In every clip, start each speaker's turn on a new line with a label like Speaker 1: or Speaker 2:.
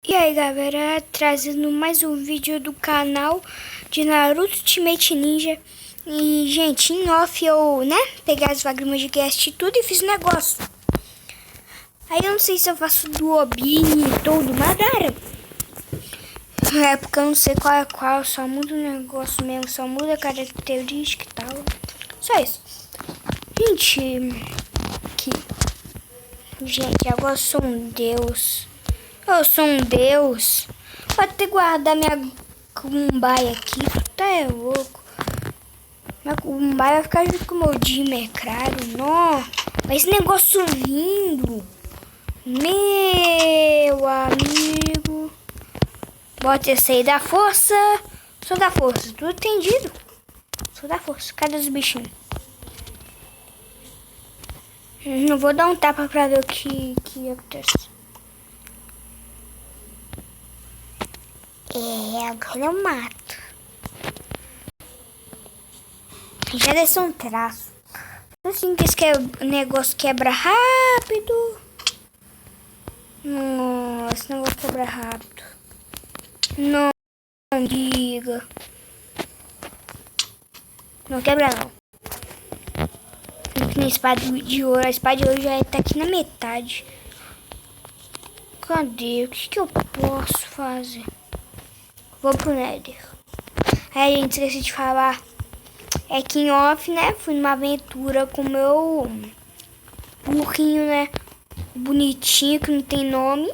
Speaker 1: E aí galera, trazendo mais um vídeo do canal de Naruto Ultimate Ninja. E gente, em off eu, peguei as lágrimas de guest e tudo e fiz um negócio. Aí eu não sei se eu faço do Obini e tudo, mas cara, é porque eu não sei qual é qual, só muda o negócio mesmo, só muda a característica e tal. Só isso. Gente, agora eu sou um deus. Eu sou um deus. Vou até guardar minha Kumbai aqui. Tá louco. Minha Kumbai vai ficar junto com o meu Jimmy, é claro. Não. Mas esse negócio lindo. Meu amigo. Bota esse aí da força. Sou da força. Tudo entendido? Sou da força. Cadê os bichinhos? Não vou dar um tapa pra ver o que acontece. Agora eu mato. Já desceu um traço. Assim que esse negócio quebra rápido. Nossa, esse negócio quebra rápido. Não diga. Não quebra não. Aqui na espada de ouro. A espada de ouro já tá aqui na metade. Cadê? O que eu posso fazer? Vou pro Nether. Aí, gente, esqueci de falar. É que em off, fui numa aventura com o meu burrinho, bonitinho, que não tem nome.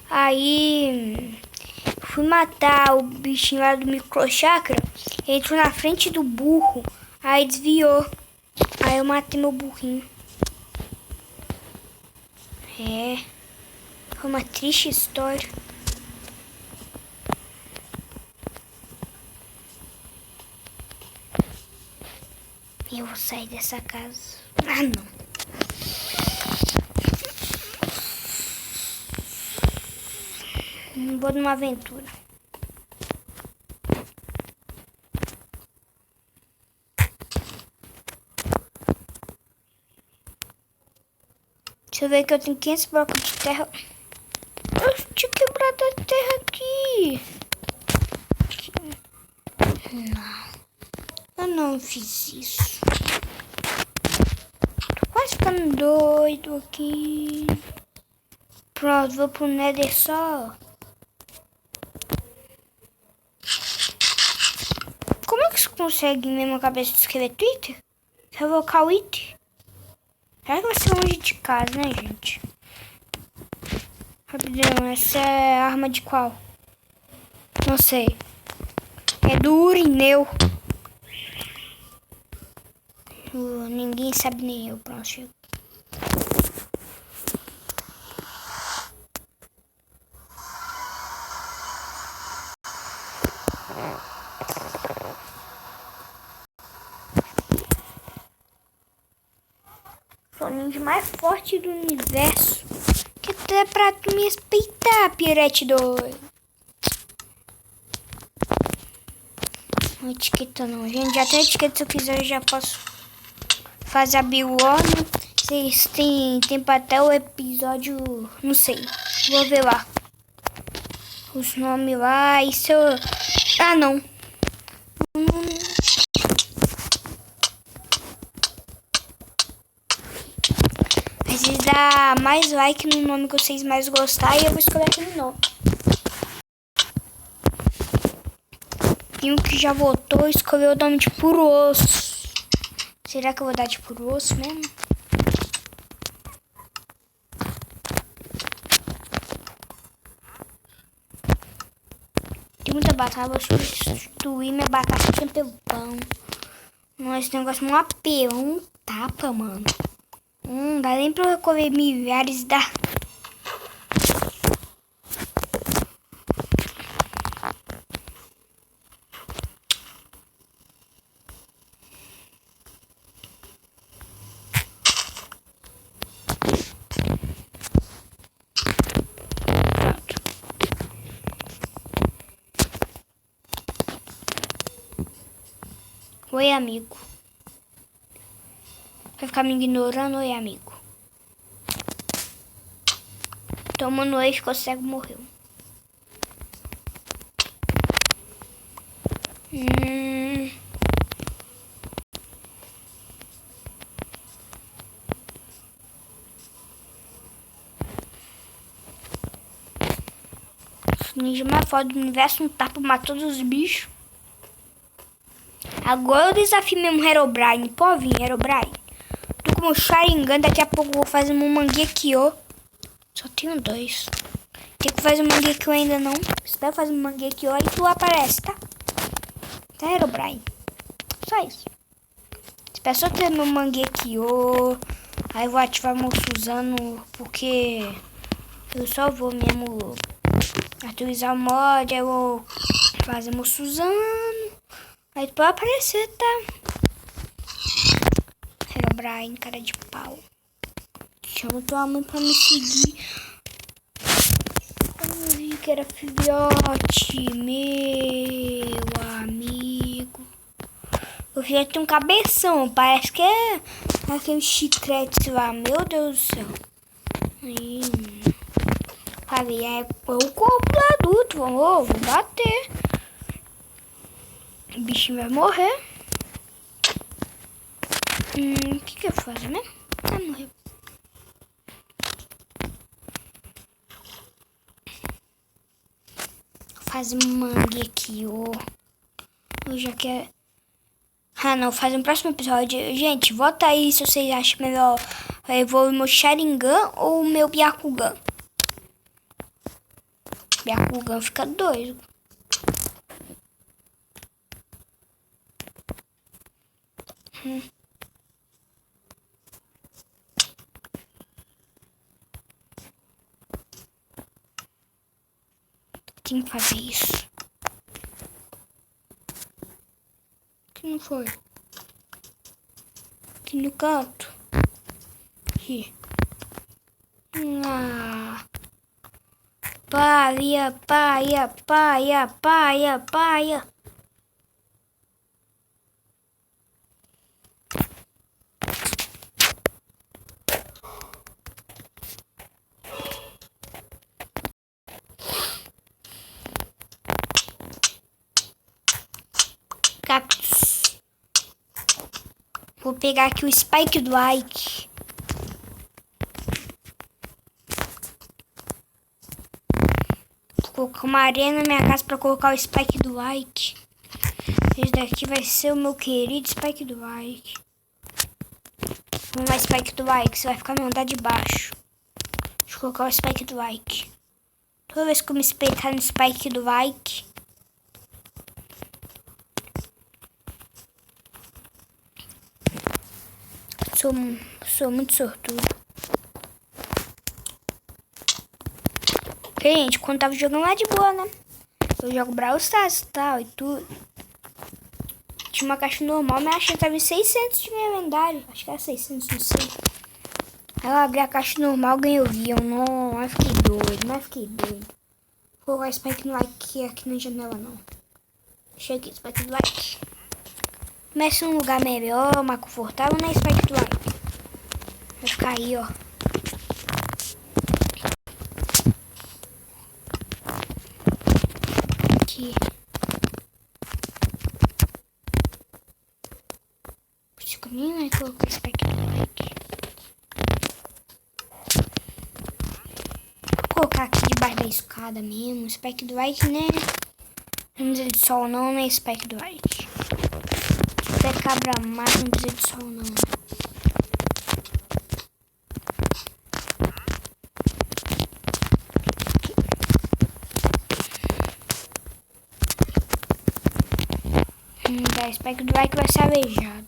Speaker 1: Aí, fui matar o bichinho lá do microchakra. Ele entrou na frente do burro. Aí desviou. Aí eu matei meu burrinho. Foi uma triste história. Eu vou sair dessa casa. Ah, não. Não vou numa aventura. Deixa eu ver que eu tenho 500 blocos de terra. Eu tinha quebrado a terra aqui. Não. Eu não fiz isso. Tô quase ficando doido aqui. Pronto, vou pro Nether só. Como é que você consegue mesmo a cabeça de escrever Twitter? Se eu colocar o it? Será que vai ser longe de casa, né, gente? Rapidão, essa é a arma de qual? Não sei. É do Urineu. Ninguém sabe, nem eu. Pronto, chego. Sou o ninja mais forte do universo. Que até pra tu me respeitar, pirete doido. Não etiqueta não, gente. Já tem etiqueta, se eu quiser eu já posso fazer a biwano. Vocês têm tempo até o episódio, não sei. Vou ver lá. Os nomes lá. Isso eu... Ah, não. Às vezes dá mais like no nome que vocês mais gostarem e eu vou escolher aquele nome. Tem um que já votou, escolheu o nome de Puro Osso. Será que eu vou dar de Puro Osso mesmo? Tem muita batata, vou substituir minha batata pelo pão. Nossa, esse negócio é um apelo, um tapa, mano. Dá nem pra eu comer milhares da... Oi, amigo. Vai ficar me ignorando, oi, amigo. Tomando eixo, ficou cego, morreu. Ninja mais foda do universo, um tapa, matou todos os bichos. Agora eu desafio mesmo Herobrine. Pode vir, Herobrine. Tô com o Sharingan, daqui a pouco eu vou fazer um Mangekyo. Só tenho 2. Tem que fazer um Mangekyo ainda não. Espero fazer um Mangekyo aí tu aparece, tá? Tá, Herobrine? Só isso. Espero só ter meu Mangekyo. Aí eu vou ativar meu Suzano, porque eu só vou mesmo atualizar o mod. Aí eu vou fazer meu Suzano. Aí tu pode aparecer, tá? Herobrine, cara de pau. Chama tua mãe pra me seguir. Eu vi que era filhote, meu amigo. O filhote tem um cabeção, parece que é aquele chiclete lá, meu Deus do céu. Aí, falei, é o corpo do adulto, vou bater. O bichinho vai morrer. O que eu faço mesmo? Ah, morreu. Fazer um Mangekyo. Eu já quero. Ah, não, faz um próximo episódio. Gente, vota aí se vocês acham melhor eu evoluir meu Sharingan ou o meu Byakugan. Byakugan fica doido. Tem que fazer isso. Que não foi? Aqui no canto. Aqui. Ah. Paia, paia, paia, paia, paia. Cactus. Vou pegar aqui o Spike do Ike. Vou colocar uma areia na minha casa pra colocar o Spike do Ike. Esse daqui vai ser o meu querido Spike do Ike. Vamos lá, Spike do Ike. Você vai ficar no andar de baixo. Deixa eu colocar o Spike do Ike. Toda vez que eu me espreitar no Spike do Ike. Sou muito sortudo. Porque, gente, quando tava jogando lá de boa, né? Eu jogo Brawl Stars e tal e tudo. Tinha uma caixa normal, mas achei que tava em 600 de meu lendário. Acho que era 600, não sei. Aí eu abri a caixa normal, ganhei o Vion. Não, mas fiquei doido. Vou colocar Spike no like aqui na janela, não. Deixa aqui, Spike do like. Começa um lugar melhor, mais confortável, né? Spike do like. Vai ficar aí, ó. Aqui. Consigo nem colocar Spike do like. Vou colocar aqui debaixo da escada mesmo. Spike do like, né? Não precisa de sol não, né? Spike do like. Se tiver cabra mais, não precisa de sol não. Da Spike do like vai ser aleijado.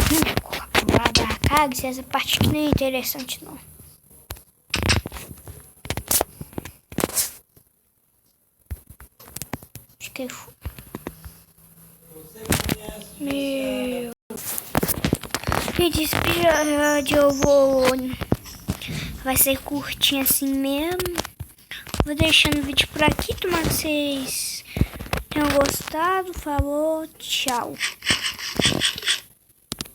Speaker 1: Vou colocar pro lado da casa, essa parte aqui nem é interessante não. Acho que foi. Meu. Gente, esse episódio eu vou. Vai ser curtinho assim mesmo. Vou deixando o vídeo por aqui. Tomara que vocês tenham gostado. Falou, tchau.